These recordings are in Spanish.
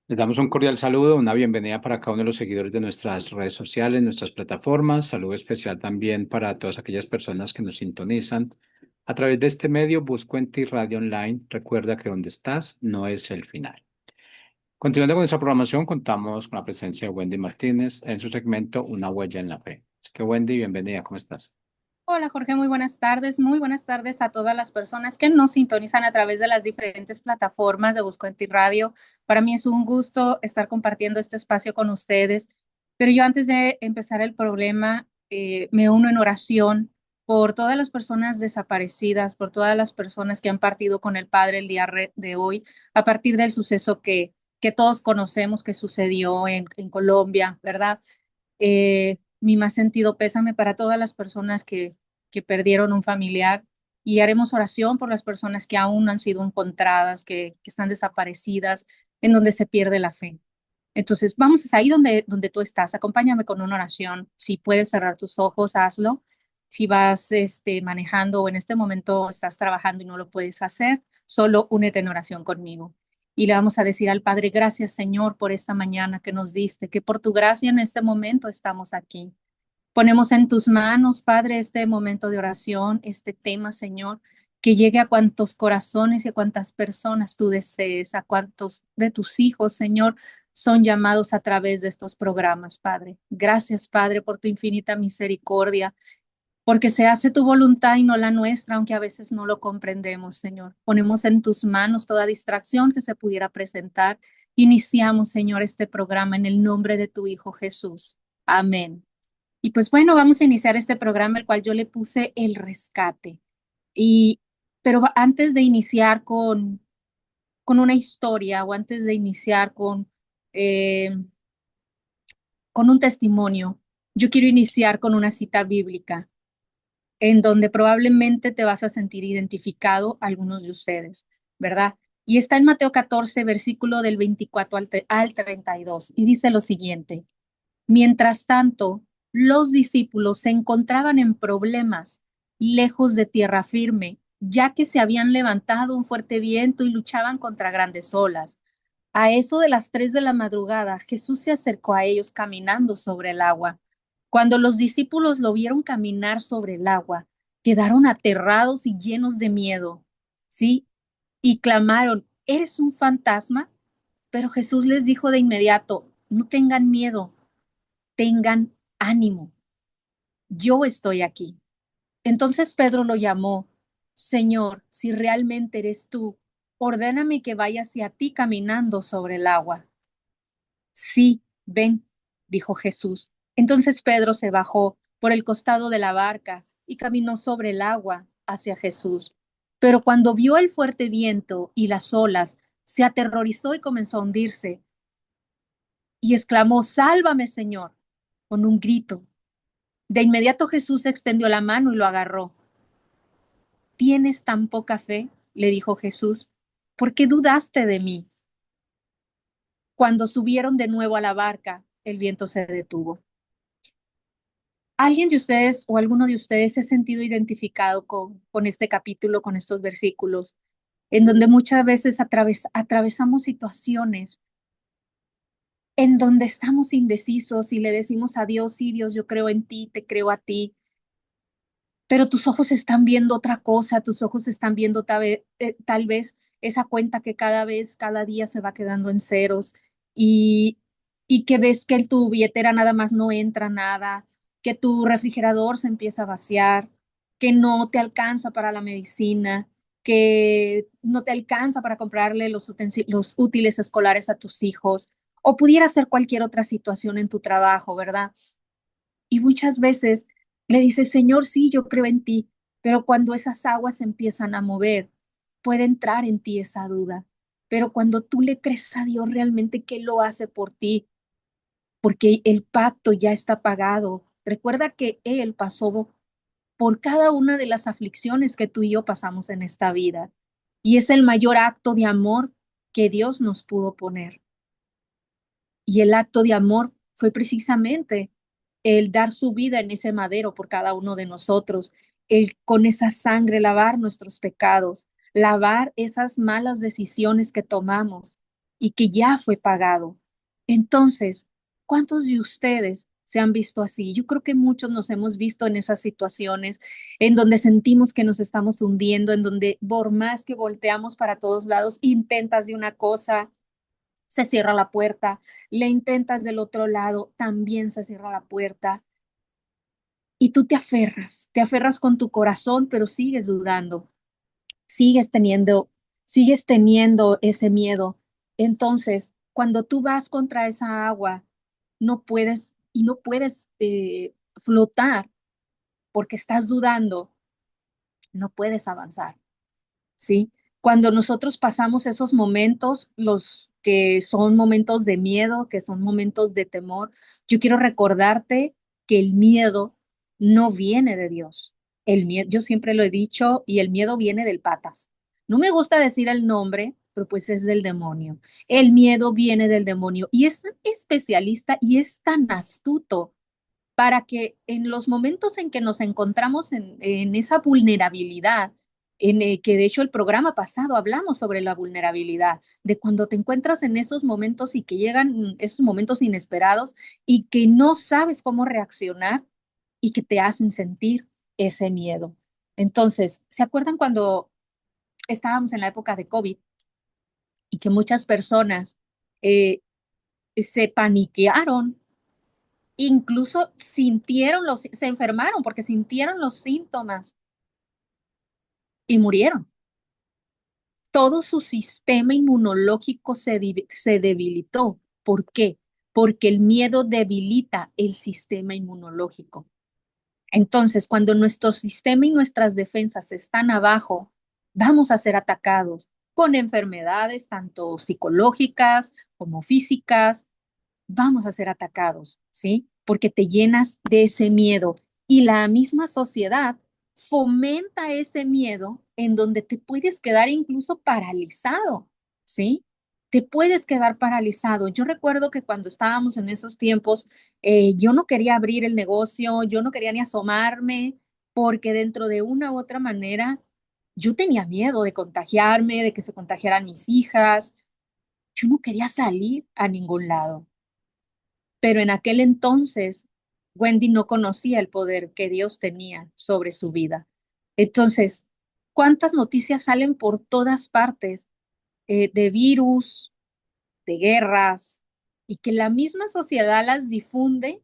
Les damos un cordial saludo, una bienvenida para cada uno de los seguidores de nuestras redes sociales, nuestras plataformas. Saludo especial también para todas aquellas personas que nos sintonizan a través de este medio. Busco en ti Radio Online. Recuerda que donde estás no es el final. Continuando con nuestra programación, contamos con la presencia de Wendy Martínez en su segmento Una huella en la fe. Así que Wendy, bienvenida, ¿cómo estás? Hola Jorge, muy buenas tardes. Muy buenas tardes a todas las personas que nos sintonizan a través de las diferentes plataformas de Busco en Ti Radio. Para mí es un gusto estar compartiendo este espacio con ustedes. Pero yo antes de empezar el problema, me uno en oración por todas las personas desaparecidas, por todas las personas que han partido con el Padre el día de hoy, a partir del suceso que todos conocemos que sucedió en Colombia, ¿verdad? Mi más sentido pésame para todas las personas que perdieron un familiar y haremos oración por las personas que aún no han sido encontradas, que están desaparecidas, en donde se pierde la fe. Entonces, vamos, es ahí donde tú estás. Acompáñame con una oración. Si puedes cerrar tus ojos, hazlo. Si vas manejando o en este momento estás trabajando y no lo puedes hacer, solo únete en oración conmigo. Y le vamos a decir al Padre, gracias Señor por esta mañana que nos diste, que por tu gracia en este momento estamos aquí. Ponemos en tus manos, Padre, este momento de oración, este tema, Señor, que llegue a cuantos corazones y a cuantas personas tú desees, a cuantos de tus hijos, Señor, son llamados a través de estos programas, Padre. Gracias, Padre, por tu infinita misericordia, porque se hace tu voluntad y no la nuestra, aunque a veces no lo comprendemos, Señor. Ponemos en tus manos toda distracción que se pudiera presentar. Iniciamos, Señor, este programa en el nombre de tu Hijo Jesús. Amén. Y pues bueno, vamos a iniciar este programa, el cual yo le puse el rescate. Y, pero antes de iniciar con una historia o antes de iniciar eh, con un testimonio, yo quiero iniciar con una cita bíblica en donde probablemente te vas a sentir identificado algunos de ustedes, ¿verdad? Y está en Mateo 14, versículo del 24 al 32, y dice lo siguiente. Mientras tanto, los discípulos se encontraban en problemas lejos de tierra firme, ya que se habían levantado un fuerte viento y luchaban contra grandes olas. A eso de las 3 de la madrugada, Jesús se acercó a ellos caminando sobre el agua. Cuando los discípulos lo vieron caminar sobre el agua, quedaron aterrados y llenos de miedo, ¿sí? Y clamaron, ¿eres un fantasma? Pero Jesús les dijo de inmediato, no tengan miedo, tengan ánimo, yo estoy aquí. Entonces Pedro lo llamó, Señor, si realmente eres tú, ordéname que vaya hacia ti caminando sobre el agua. Sí, ven, dijo Jesús. Entonces Pedro se bajó por el costado de la barca y caminó sobre el agua hacia Jesús. Pero cuando vio el fuerte viento y las olas, se aterrorizó y comenzó a hundirse y exclamó, Sálvame, Señor, con un grito. De inmediato Jesús extendió la mano y lo agarró. ¿Tienes tan poca fe? Le dijo Jesús. ¿Por qué dudaste de mí? Cuando subieron de nuevo a la barca, el viento se detuvo. ¿Alguien de ustedes o alguno de ustedes se ha sentido identificado con este capítulo, con estos versículos, en donde muchas veces atravesamos situaciones en donde estamos indecisos y le decimos a Dios, sí, Dios, yo creo en ti, te creo a ti, pero tus ojos están viendo otra cosa, tus ojos están viendo tal vez esa cuenta que cada vez, cada día se va quedando en ceros y, y que ves que en tu billetera nada más no entra nada, que tu refrigerador se empieza a vaciar, que no te alcanza para la medicina, que no te alcanza para comprarle los útiles escolares a tus hijos, o pudiera ser cualquier otra situación en tu trabajo, ¿verdad? Y muchas veces le dices, Señor, sí, yo creo en ti, pero cuando esas aguas se empiezan a mover, puede entrar en ti esa duda. Pero cuando tú le crees a Dios realmente que lo hace por ti, porque el pacto ya está pagado. Recuerda que Él pasó por cada una de las aflicciones que tú y yo pasamos en esta vida. Y es el mayor acto de amor que Dios nos pudo poner. Y el acto de amor fue precisamente el dar su vida en ese madero por cada uno de nosotros, el con esa sangre lavar nuestros pecados, lavar esas malas decisiones que tomamos. y que ya fue pagado. Entonces, ¿cuántos de ustedes se han visto así? Yo creo que muchos nos hemos visto en esas situaciones en donde sentimos que nos estamos hundiendo, en donde por más que volteamos para todos lados, intentas de una cosa, se cierra la puerta, le intentas del otro lado, también se cierra la puerta y tú te aferras con tu corazón, pero sigues dudando, sigues teniendo, sigues teniendo ese miedo. Entonces, cuando tú vas contra esa agua, no puedes y no puedes flotar porque estás dudando, no puedes avanzar, ¿sí? Cuando nosotros pasamos esos momentos, los que son momentos de miedo, que son momentos de temor, yo quiero recordarte que el miedo no viene de Dios. El miedo, yo siempre lo he dicho, y el miedo viene del patas. No me gusta decir el nombre, pero pues es del demonio. El miedo viene del demonio y es tan especialista y es tan astuto para que en los momentos en que nos encontramos en esa vulnerabilidad, que de hecho el programa pasado hablamos sobre la vulnerabilidad, de cuando te encuentras en esos momentos y que llegan esos momentos inesperados y que no sabes cómo reaccionar y que te hacen sentir ese miedo. Entonces, ¿se acuerdan cuando estábamos en la época de COVID y que muchas personas eh, se paniquearon? Incluso se enfermaron porque sintieron los síntomas y murieron. Todo su sistema inmunológico se debilitó. ¿Por qué? Porque el miedo debilita el sistema inmunológico. Entonces, cuando nuestro sistema y nuestras defensas están abajo, vamos a ser atacados con enfermedades tanto psicológicas como físicas, vamos a ser atacados, ¿sí? Porque te llenas de ese miedo y la misma sociedad fomenta ese miedo en donde te puedes quedar incluso paralizado, ¿sí? Te puedes quedar paralizado. Yo recuerdo que cuando estábamos en esos tiempos, yo no quería abrir el negocio, yo no quería ni asomarme, porque dentro de una u otra manera yo tenía miedo de contagiarme, de que se contagiaran mis hijas. Yo no quería salir a ningún lado. Pero en aquel entonces, Wendy no conocía el poder que Dios tenía sobre su vida. Entonces, ¿cuántas noticias salen por todas partes de virus, de guerras, y que la misma sociedad las difunde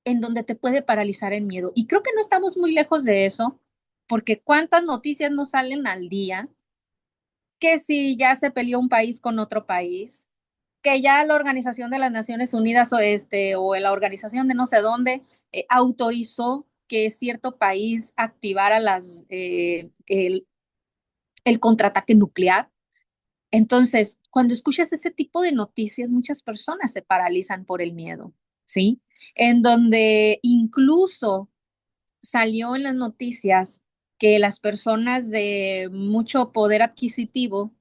en donde te puede paralizar el miedo? Y creo que no estamos muy lejos de eso, porque cuántas noticias no salen al día, que si ya se peleó un país con otro país, que ya la Organización de las Naciones Unidas o la organización de no sé dónde autorizó que cierto país activara el contraataque nuclear. Entonces, cuando escuchas ese tipo de noticias, muchas personas se paralizan por el miedo, ¿sí? En donde incluso salió en las noticias que las personas de mucho poder adquisitivo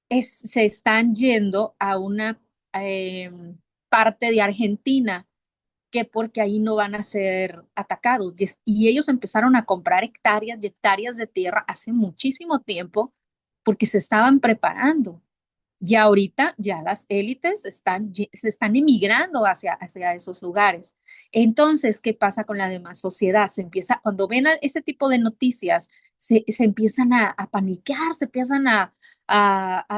se están yendo a una eh, parte de Argentina que porque ahí no van a ser atacados. Y ellos empezaron a comprar hectáreas y hectáreas de tierra hace muchísimo tiempo porque se estaban preparando. Y ahorita ya las élites se están emigrando hacia esos lugares. Entonces, ¿qué pasa con la demás sociedad? Cuando ven ese tipo de noticias, se empiezan a paniquear, se empiezan a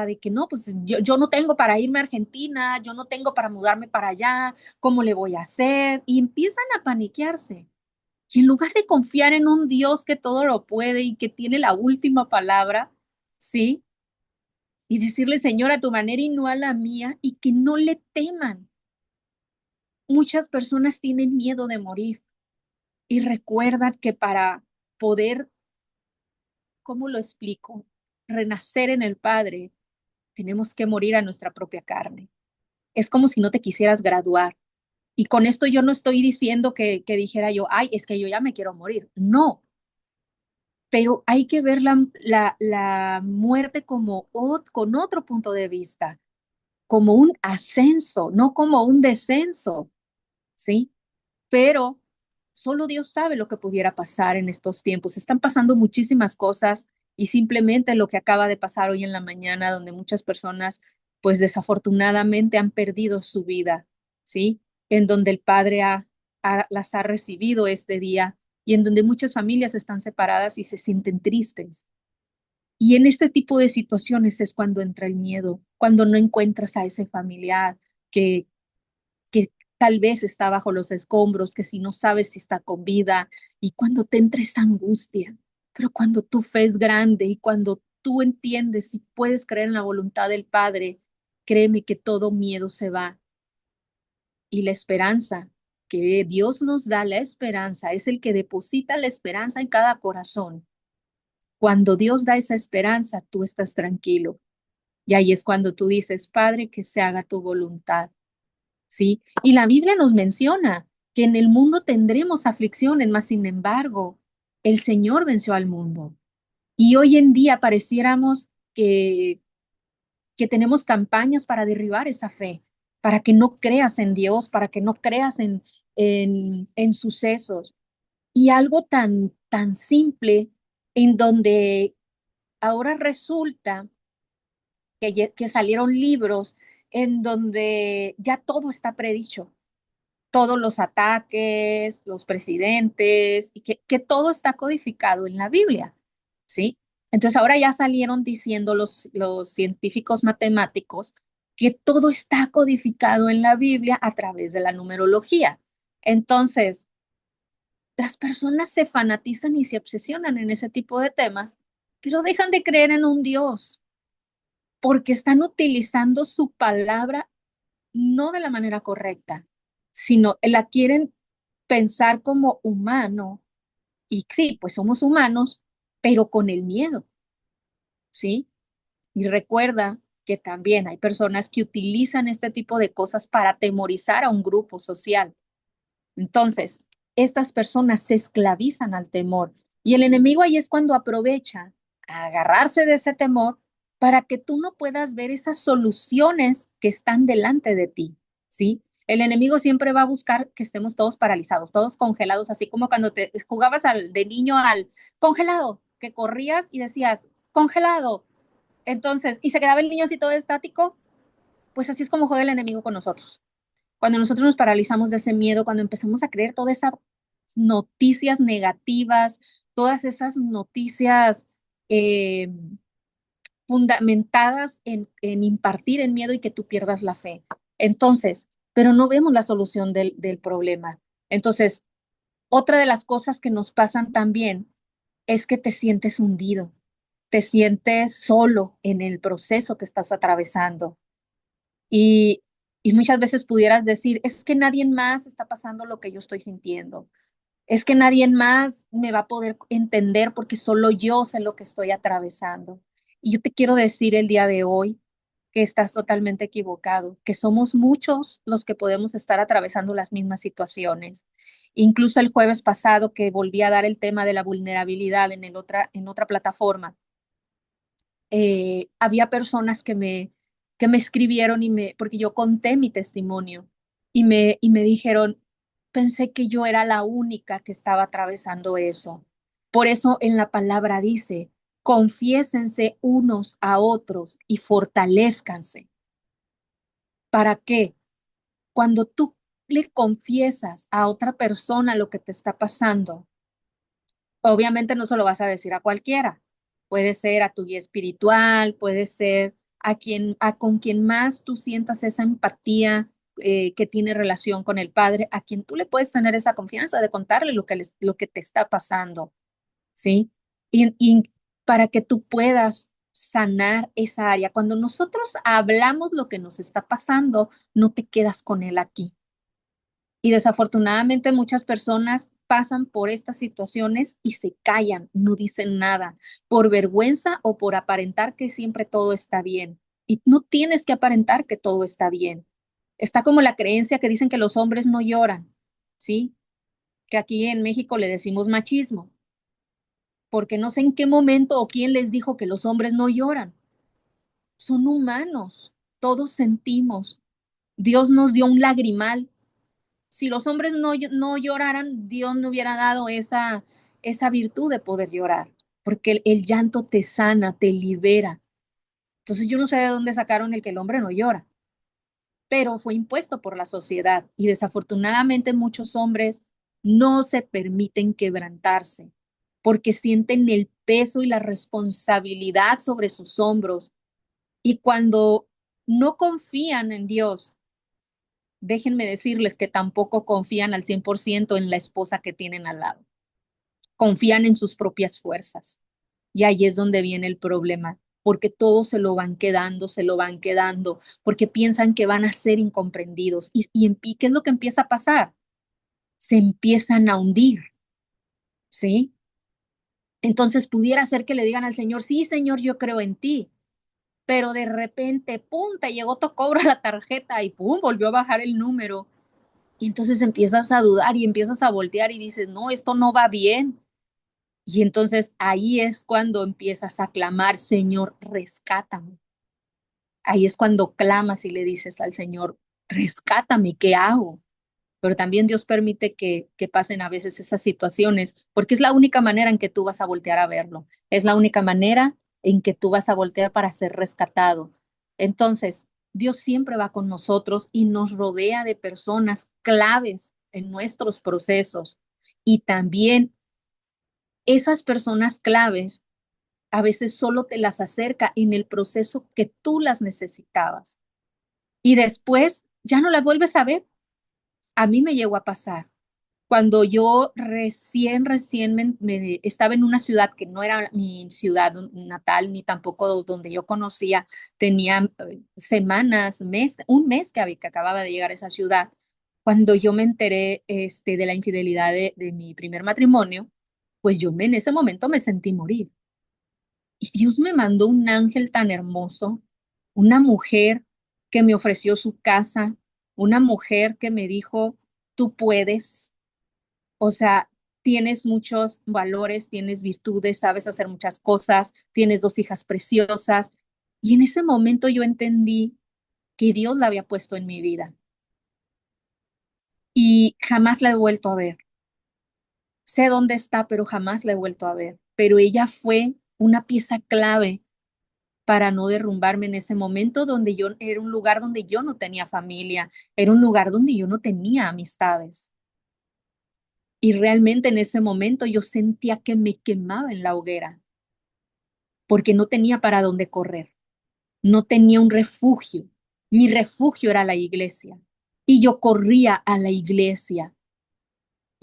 de que no, pues yo no tengo para irme a Argentina, yo no tengo para mudarme para allá, ¿cómo le voy a hacer? Y empiezan a paniquearse. Y en lugar de confiar en un Dios que todo lo puede y que tiene la última palabra, ¿sí? Y decirle, Señor, a tu manera y no a la mía, y que no le teman. Muchas personas tienen miedo de morir y recuerdan que para poder, ¿cómo lo explico? Renacer en el Padre, tenemos que morir a nuestra propia carne. Es como si no te quisieras graduar. Y con esto yo no estoy diciendo que dijera yo, ay, es que yo ya me quiero morir. No, pero hay que ver la muerte con otro punto de vista, como un ascenso, no como un descenso, ¿sí? Pero solo Dios sabe lo que pudiera pasar en estos tiempos. Están pasando muchísimas cosas y simplemente lo que acaba de pasar hoy en la mañana, donde muchas personas pues desafortunadamente han perdido su vida, ¿sí? En donde el Padre las ha recibido este día y en donde muchas familias están separadas y se sienten tristes. Y en este tipo de situaciones es cuando entra el miedo, cuando no encuentras a ese familiar que, que tal vez está bajo los escombros, que si no sabes si está con vida, y cuando te entra esa angustia. Pero cuando tu fe es grande y cuando tú entiendes y puedes creer en la voluntad del Padre, créeme que todo miedo se va. Y la esperanza, que Dios nos da la esperanza, es el que deposita la esperanza en cada corazón. Cuando Dios da esa esperanza, tú estás tranquilo. Y ahí es cuando tú dices, Padre, que se haga tu voluntad. ¿Sí? Y la Biblia nos menciona que en el mundo tendremos aflicciones, mas sin embargo, el Señor venció al mundo. Y hoy en día pareciéramos que tenemos campañas para derribar esa fe, para que no creas en Dios, para que no creas en sucesos. Y algo tan simple en donde ahora resulta que salieron libros en donde ya todo está predicho, todos los ataques, los presidentes, y que todo está codificado en la Biblia, ¿sí? Entonces ahora ya salieron diciendo los científicos matemáticos que todo está codificado en la Biblia a través de la numerología. Entonces, las personas se fanatizan y se obsesionan en ese tipo de temas, pero dejan de creer en un Dios porque están utilizando su palabra no de la manera correcta, sino la quieren pensar como humano. Y sí, pues somos humanos, pero con el miedo, ¿sí? Y recuerda que también hay personas que utilizan este tipo de cosas para atemorizar a un grupo social. Entonces, estas personas se esclavizan al temor y el enemigo ahí es cuando aprovecha a agarrarse de ese temor para que tú no puedas ver esas soluciones que están delante de ti, ¿sí? El enemigo siempre va a buscar que estemos todos paralizados, todos congelados, así como cuando te jugabas de niño al congelado, que corrías y decías, congelado. Entonces, y se quedaba el niño así todo estático, pues así es como juega el enemigo con nosotros. Cuando nosotros nos paralizamos de ese miedo, cuando empezamos a creer todas esas noticias negativas, todas esas noticias eh, fundamentadas en impartir el miedo y que tú pierdas la fe. Entonces, pero no vemos la solución del problema. Entonces, otra de las cosas que nos pasan también es que te sientes hundido, te sientes solo en el proceso que estás atravesando. Y, y muchas veces pudieras decir, es que nadie más está pasando lo que yo estoy sintiendo. Es que nadie más me va a poder entender porque solo yo sé lo que estoy atravesando. Y yo te quiero decir el día de hoy que estás totalmente equivocado, que somos muchos los que podemos estar atravesando las mismas situaciones. Incluso el jueves pasado que volví a dar el tema de la vulnerabilidad en otra plataforma, había personas que me escribieron porque yo conté mi testimonio y me dijeron, pensé que yo era la única que estaba atravesando eso. Por eso en la palabra dice, confiésense unos a otros y fortalezcanse. ¿Para qué? Cuando tú le confiesas a otra persona lo que te está pasando, obviamente no se lo vas a decir a cualquiera. Puede ser a tu guía espiritual, puede ser con quien más tú sientas esa empatía que tiene relación con el Padre, a quien tú le puedes tener esa confianza de contarle lo que te está pasando, ¿sí? Y para que tú puedas sanar esa área. Cuando nosotros hablamos lo que nos está pasando, no te quedas con él aquí. Y desafortunadamente muchas personas pasan por estas situaciones y se callan, no dicen nada, por vergüenza o por aparentar que siempre todo está bien. Y no tienes que aparentar que todo está bien. Está como la creencia que dicen que los hombres no lloran, ¿sí? Que aquí en México le decimos machismo, porque no sé en qué momento o quién les dijo que los hombres no lloran. Son humanos, todos sentimos. Dios nos dio un lagrimal. Si los hombres no lloraran, Dios no hubiera dado esa virtud de poder llorar, porque el llanto te sana, te libera. Entonces yo no sé de dónde sacaron el que el hombre no llora, pero fue impuesto por la sociedad y desafortunadamente muchos hombres no se permiten quebrantarse porque sienten el peso y la responsabilidad sobre sus hombros y cuando no confían en Dios, déjenme decirles que tampoco confían al 100% en la esposa que tienen al lado. Confían en sus propias fuerzas. Y ahí es donde viene el problema, porque todos se lo van quedando, porque piensan que van a ser incomprendidos. ¿Y qué es lo que empieza a pasar? Se empiezan a hundir, ¿sí? Entonces pudiera ser que le digan al Señor, sí, Señor, yo creo en ti, pero de repente, pum, te llegó tu cobro a la tarjeta y pum, volvió a bajar el número. Y entonces empiezas a dudar y empiezas a voltear y dices, no, esto no va bien. Y entonces ahí es cuando empiezas a clamar, Señor, rescátame. Ahí es cuando clamas y le dices al Señor, rescátame, ¿qué hago? Pero también Dios permite que pasen a veces esas situaciones, porque es la única manera en que tú vas a voltear a verlo. Es la única manera en que tú vas a voltear para ser rescatado. Entonces, Dios siempre va con nosotros y nos rodea de personas claves en nuestros procesos. Y también esas personas claves a veces solo te las acerca en el proceso que tú las necesitabas y después ya no las vuelves a ver. A mí me llegó a pasar. Cuando yo recién estaba en una ciudad que no era mi ciudad natal, ni tampoco donde yo conocía, tenía semanas, un mes que acababa de llegar a esa ciudad. Cuando yo me enteré de la infidelidad de mi primer matrimonio, pues en ese momento me sentí morir. Y Dios me mandó un ángel tan hermoso, una mujer que me ofreció su casa, una mujer que me dijo, tú puedes, o sea, tienes muchos valores, tienes virtudes, sabes hacer muchas cosas, tienes dos hijas preciosas. Y en ese momento yo entendí que Dios la había puesto en mi vida y jamás la he vuelto a ver. Sé dónde está, pero jamás la he vuelto a ver. Pero ella fue una pieza clave para no derrumbarme en ese momento donde yo era un lugar donde yo no tenía familia, era un lugar donde yo no tenía amistades. Y realmente en ese momento yo sentía que me quemaba en la hoguera porque no tenía para dónde correr, no tenía un refugio. Mi refugio era la iglesia y yo corría a la iglesia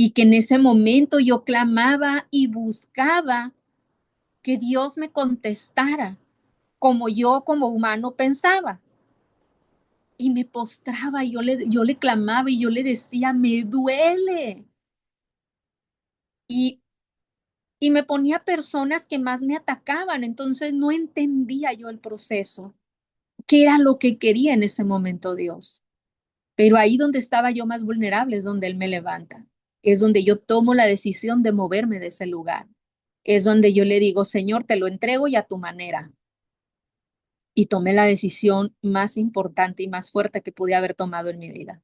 y que en ese momento yo clamaba y buscaba que Dios me contestara como yo como humano pensaba. Y me postraba y yo le clamaba y yo le decía, me duele. Y, y me ponía personas que más me atacaban, entonces no entendía yo el proceso, qué era lo que quería en ese momento Dios. Pero ahí donde estaba yo más vulnerable es donde Él me levanta, es donde yo tomo la decisión de moverme de ese lugar, es donde yo le digo, Señor, te lo entrego y a tu manera. Y tomé la decisión más importante y más fuerte que pude haber tomado en mi vida.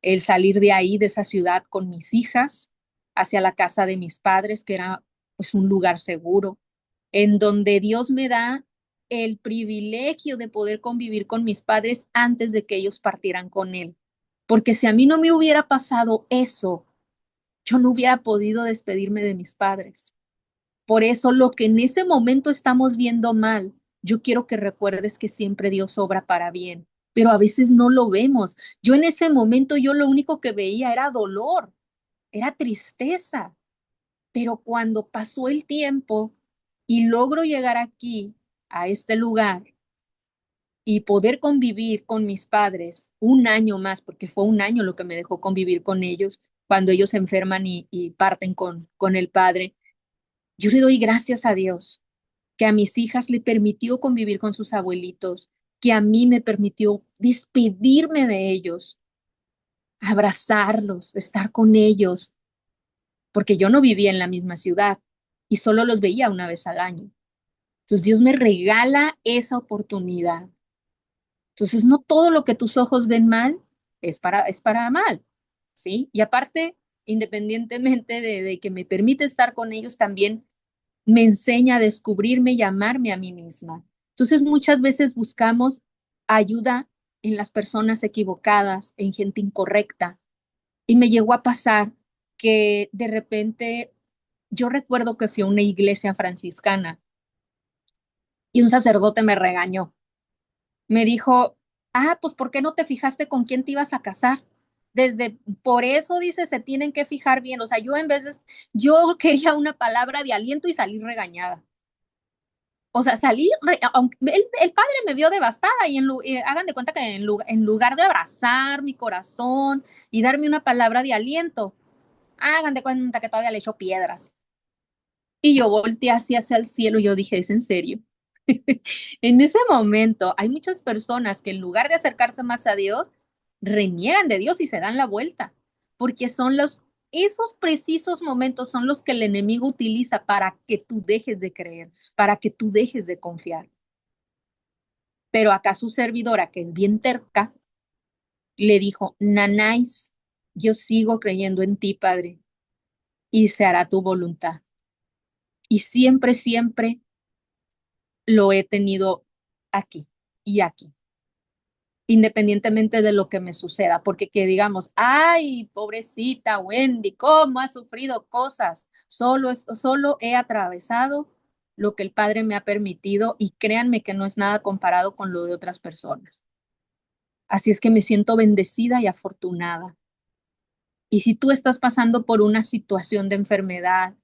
El salir de ahí, de esa ciudad con mis hijas, hacia la casa de mis padres, que era pues un lugar seguro, en donde Dios me da el privilegio de poder convivir con mis padres antes de que ellos partieran con Él. Porque si a mí no me hubiera pasado eso, yo no hubiera podido despedirme de mis padres. Por eso lo que en ese momento estamos viendo mal, yo quiero que recuerdes que siempre Dios obra para bien, pero a veces no lo vemos. Yo en ese momento yo lo único que veía era dolor, era tristeza, pero cuando pasó el tiempo y logro llegar aquí, a este lugar, y poder convivir con mis padres un año más, porque fue un año lo que me dejó convivir con ellos, cuando ellos se enferman y parten con el padre, yo le doy gracias a Dios que a mis hijas le permitió convivir con sus abuelitos, que a mí me permitió despedirme de ellos, abrazarlos, estar con ellos, porque yo no vivía en la misma ciudad y solo los veía una vez al año. Entonces Dios me regala esa oportunidad. Entonces no todo lo que tus ojos ven mal es para mal, ¿sí? Y aparte, independientemente de que me permite estar con ellos, también me enseña a descubrirme y amarme a mí misma. Entonces, muchas veces buscamos ayuda en las personas equivocadas, en gente incorrecta. Y me llegó a pasar que de repente, yo recuerdo que fui a una iglesia franciscana y un sacerdote me regañó. Me dijo, pues ¿por qué no te fijaste con quién te ibas a casar? Por eso dice, se tienen que fijar bien. O sea, yo quería una palabra de aliento y salí regañada. O sea, aunque el padre me vio devastada y hagan de cuenta que en lugar de abrazar mi corazón y darme una palabra de aliento, hagan de cuenta que todavía le echó piedras. Y yo volteé hacia el cielo y yo dije, ¿es en serio? En ese momento hay muchas personas que en lugar de acercarse más a Dios, reniegan de Dios y se dan la vuelta, porque esos precisos momentos son los que el enemigo utiliza para que tú dejes de creer, para que tú dejes de confiar. Pero acá su servidora, que es bien terca, le dijo, Nanáis, yo sigo creyendo en ti, Padre, y se hará tu voluntad. Y siempre, siempre lo he tenido aquí y aquí, independientemente de lo que me suceda, porque que digamos, ay, pobrecita Wendy, cómo ha sufrido cosas, solo he atravesado lo que el Padre me ha permitido y créanme que no es nada comparado con lo de otras personas. Así es que me siento bendecida y afortunada. Y si tú estás pasando por una situación de enfermedad,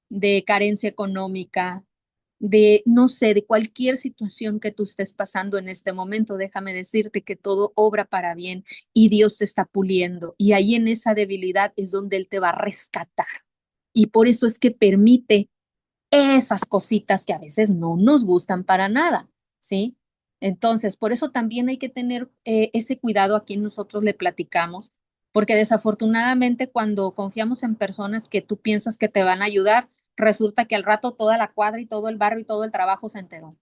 de carencia económica, de, no sé, de cualquier situación que tú estés pasando en este momento, déjame decirte que todo obra para bien y Dios te está puliendo. Y ahí en esa debilidad es donde Él te va a rescatar. Y por eso es que permite esas cositas que a veces no nos gustan para nada, ¿sí? Entonces, por eso también hay que tener ese cuidado a quien nosotros le platicamos, porque desafortunadamente cuando confiamos en personas que tú piensas que te van a ayudar, resulta que al rato toda la cuadra y todo el barrio y todo el trabajo se enteró.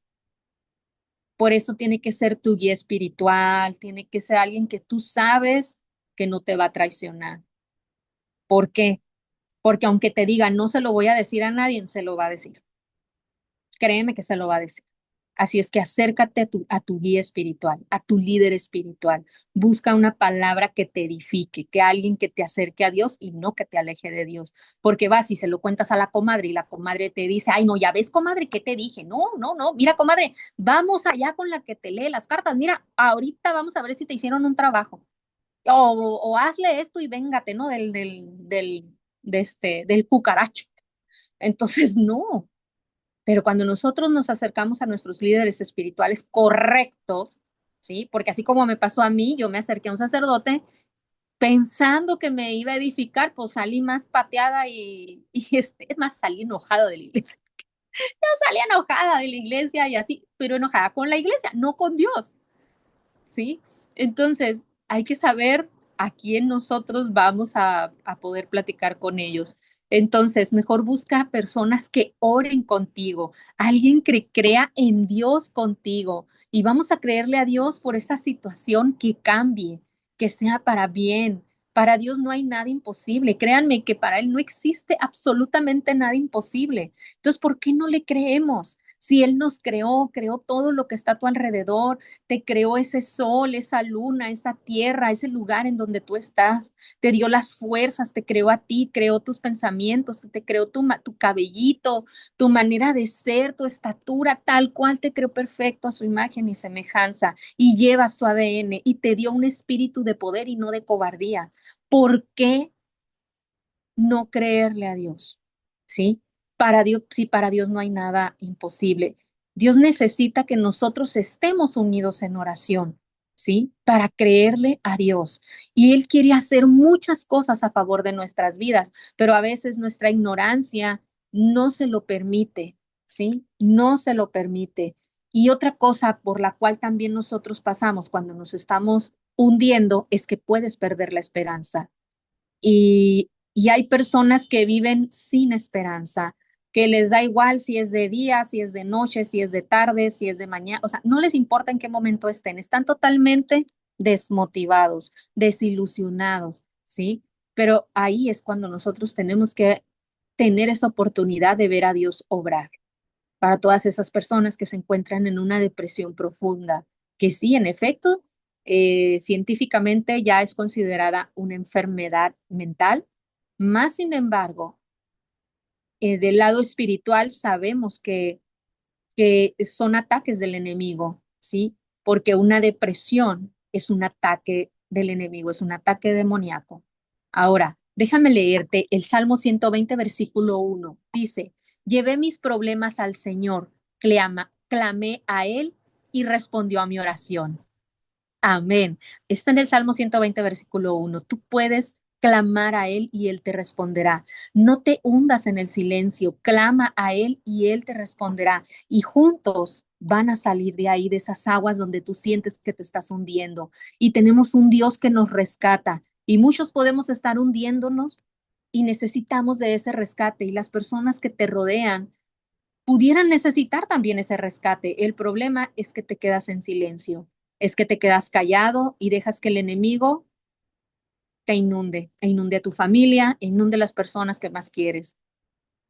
Por eso tiene que ser tu guía espiritual, tiene que ser alguien que tú sabes que no te va a traicionar. ¿Por qué? Porque aunque te diga no se lo voy a decir a nadie, se lo va a decir. Créeme que se lo va a decir. Así es que acércate a tu guía espiritual, a tu líder espiritual. Busca una palabra que te edifique, que alguien que te acerque a Dios y no que te aleje de Dios. Porque vas y se lo cuentas a la comadre y la comadre te dice, ay, no, ya ves, comadre, ¿qué te dije? No, no, no, mira, comadre, vamos allá con la que te lee las cartas. Mira, ahorita vamos a ver si te hicieron un trabajo. O hazle esto y véngate, ¿no? Del cucaracho. Entonces, no. Pero cuando nosotros nos acercamos a nuestros líderes espirituales correctos, ¿sí? Porque así como me pasó a mí, yo me acerqué a un sacerdote pensando que me iba a edificar, pues salí más pateada es más, salí enojada de la iglesia. Yo salí enojada de la iglesia y así, pero enojada con la iglesia, no con Dios. ¿Sí? Entonces, hay que saber a quién nosotros vamos a poder platicar con ellos. Entonces, mejor busca personas que oren contigo, alguien que crea en Dios contigo y vamos a creerle a Dios por esa situación que cambie, que sea para bien. Para Dios no hay nada imposible. Créanme que para Él no existe absolutamente nada imposible. Entonces, ¿por qué no le creemos? Si Él nos creó, creó todo lo que está a tu alrededor, te creó ese sol, esa luna, esa tierra, ese lugar en donde tú estás, te dio las fuerzas, te creó a ti, creó tus pensamientos, te creó tu cabellito, tu manera de ser, tu estatura, tal cual te creó perfecto a su imagen y semejanza y lleva su ADN y te dio un espíritu de poder y no de cobardía. ¿Por qué no creerle a Dios? ¿Sí? Para Dios, sí, para Dios no hay nada imposible. Dios necesita que nosotros estemos unidos en oración, ¿sí? Para creerle a Dios. Y Él quiere hacer muchas cosas a favor de nuestras vidas, pero a veces nuestra ignorancia no se lo permite, ¿sí? No se lo permite. Y otra cosa por la cual también nosotros pasamos cuando nos estamos hundiendo es que puedes perder la esperanza. Y hay personas que viven sin esperanza, que les da igual si es de día, si es de noche, si es de tarde, si es de mañana, o sea, no les importa en qué momento estén, están totalmente desmotivados, desilusionados, ¿sí? Pero ahí es cuando nosotros tenemos que tener esa oportunidad de ver a Dios obrar. para todas esas personas que se encuentran en una depresión profunda, que sí, en efecto, científicamente ya es considerada una enfermedad mental, más sin embargo, del lado espiritual sabemos que son ataques del enemigo, ¿sí? Porque una depresión es un ataque del enemigo, es un ataque demoníaco. Ahora, déjame leerte el Salmo 120, versículo 1. Dice, llevé mis problemas al Señor, clamé a Él y respondió a mi oración. Amén. Está en el Salmo 120, versículo 1. Tú puedes clamar a Él y Él te responderá. No te hundas en el silencio, clama a Él y Él te responderá. Y juntos van a salir de ahí, de esas aguas donde tú sientes que te estás hundiendo. Y tenemos un Dios que nos rescata. Y muchos podemos estar hundiéndonos y necesitamos de ese rescate. Y las personas que te rodean pudieran necesitar también ese rescate. El problema es que te quedas en silencio, es que te quedas callado y dejas que el enemigo te inunde, e inunde a tu familia, e inunde a las personas que más quieres.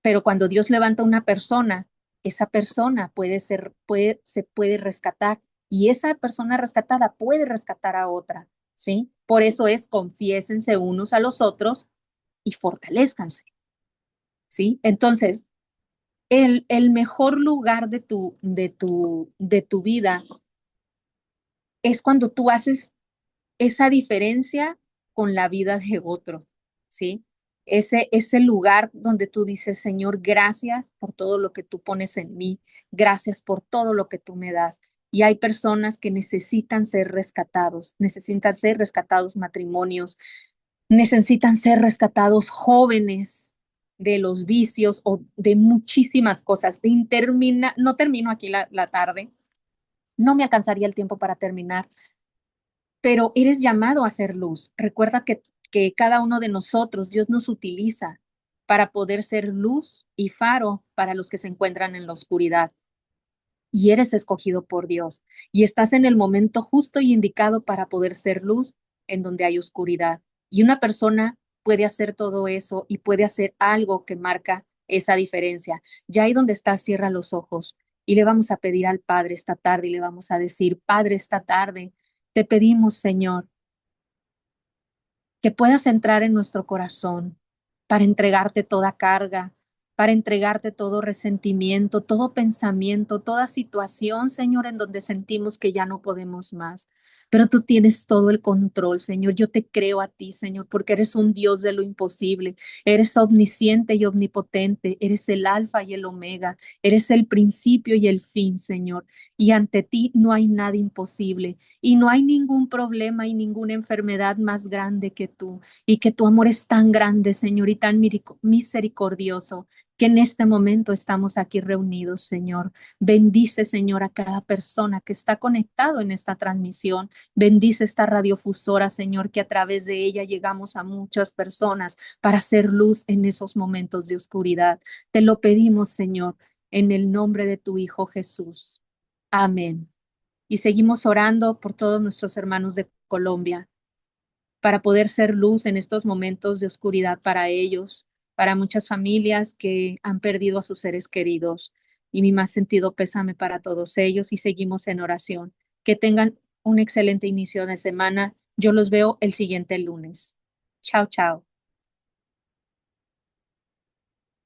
Pero cuando Dios levanta a una persona, esa persona se puede rescatar y esa persona rescatada puede rescatar a otra, ¿sí? Por eso es confiésense unos a los otros y fortalezcanse, ¿sí? Entonces, el mejor lugar de tu vida es cuando tú haces esa diferencia con la vida de otros, ¿sí? Ese lugar donde tú dices, Señor, gracias por todo lo que tú pones en mí, gracias por todo lo que tú me das. Y hay personas que necesitan ser rescatados matrimonios, necesitan ser rescatados jóvenes de los vicios o de muchísimas cosas. No termino aquí la tarde, no me alcanzaría el tiempo para terminar, pero eres llamado a ser luz. Recuerda que cada uno de nosotros, Dios nos utiliza para poder ser luz y faro para los que se encuentran en la oscuridad. Y eres escogido por Dios y estás en el momento justo y indicado para poder ser luz en donde hay oscuridad. Y una persona puede hacer todo eso y puede hacer algo que marca esa diferencia. Ya ahí donde estás, cierra los ojos y le vamos a pedir al Padre esta tarde y le vamos a decir, Padre, esta tarde te pedimos, Señor, que puedas entrar en nuestro corazón para entregarte toda carga, para entregarte todo resentimiento, todo pensamiento, toda situación, Señor, en donde sentimos que ya no podemos más. Pero tú tienes todo el control, Señor. Yo te creo a ti, Señor, porque eres un Dios de lo imposible. Eres omnisciente y omnipotente. Eres el alfa y el omega. Eres el principio y el fin, Señor. Y ante ti no hay nada imposible. Y no hay ningún problema y ninguna enfermedad más grande que tú, y que tu amor es tan grande, Señor, y tan misericordioso, que en este momento estamos aquí reunidos, Señor. Bendice, Señor, a cada persona que está conectado en esta transmisión. Bendice esta radiofusora, Señor, que a través de ella llegamos a muchas personas para hacer luz en esos momentos de oscuridad. Te lo pedimos, Señor, en el nombre de tu Hijo Jesús. Amén. Y seguimos orando por todos nuestros hermanos de Colombia para poder ser luz en estos momentos de oscuridad para ellos, para muchas familias que han perdido a sus seres queridos. Y mi más sentido pésame para todos ellos y seguimos en oración. Que tengan un excelente inicio de semana. Yo los veo el siguiente lunes. Chao, chao.